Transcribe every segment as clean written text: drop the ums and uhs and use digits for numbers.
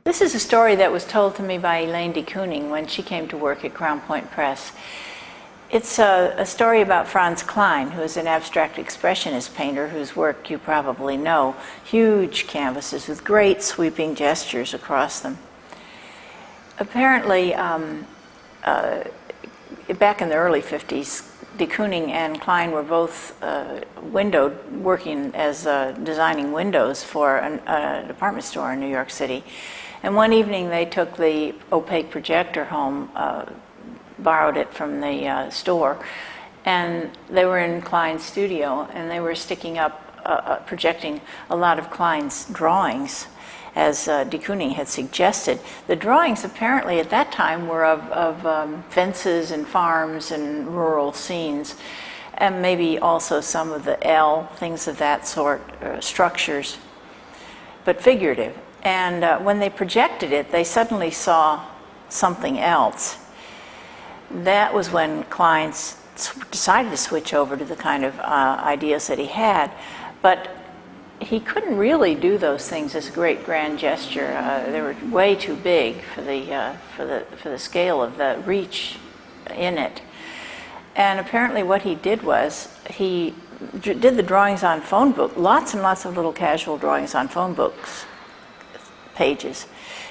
This is a story that was told to me by Elaine de Kooning when she came to work at Crown Point Press. It's a story about Franz Kline, who is an abstract expressionist painter whose work you probably know. Huge canvases with great sweeping gestures across them. Apparently, back in the early 50s, de Kooning and Kline were both working as designing windows for a department store in New York City. And one evening they took the opaque projector home, borrowed it from the store, and they were in Kline's studio, and they were sticking up, projecting a lot of Kline's drawings, as de Kooning had suggested. The drawings apparently at that time were of fences and farms and rural scenes, and maybe also some of the L, things of that sort, structures, but figurative. And when they projected it, they suddenly saw something else. That was when Kline decided to switch over to the kind of ideas that he had, but he couldn't really do those things as a great grand gesture. They were way too big for the scale of the reach in it. And apparently what he did was he did the drawings on phone book, lots and lots of little casual drawings on phone books pages.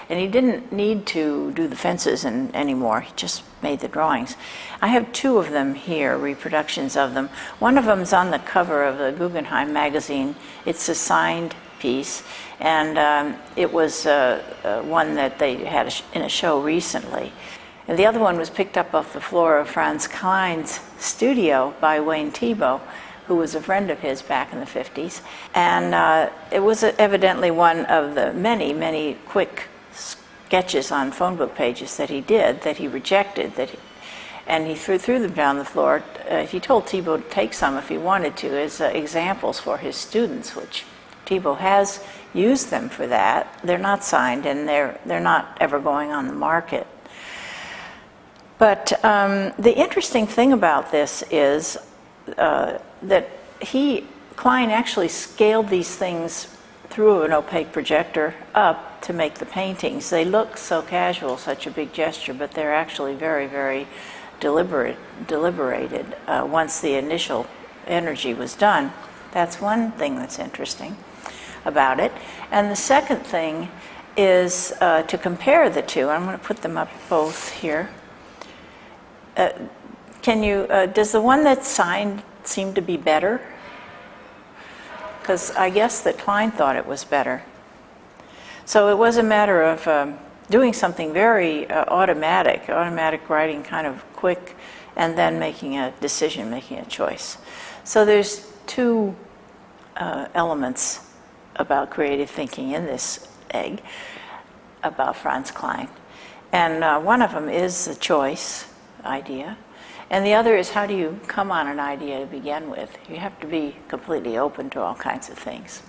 And he didn't need to do the fences anymore. He just made the drawings. I have two of them here, reproductions of them. One of them is on the cover of the Guggenheim magazine. It's a signed piece, and it was one that they had in a show recently. And the other one was picked up off the floor of Franz Kline's studio by Wayne Thiebaud, who was a friend of his back in the 50s. And it was evidently one of the many, many quick sketches on phone book pages that he did, that he rejected, and he threw them down the floor. He told Thiebaud to take some if he wanted to as examples for his students, which Thiebaud has used them for that. They're not signed, and they're not ever going on the market. But the interesting thing about this is that Kline actually scaled these things through an opaque projector up to make the paintings. They look so casual, such a big gesture, but they're actually very, very deliberated once the initial energy was done. That's one thing that's interesting about it. And the second thing is to compare the two. I'm going to put them up both here. Does the one that's signed seem to be better? Because I guess that Kline thought it was better. So it was a matter of doing something very automatic writing, kind of quick, and then making a decision, making a choice. So there's two elements about creative thinking in this egg about Franz Kline. And one of them is the choice idea. And the other is, how do you come on an idea to begin with? You have to be completely open to all kinds of things.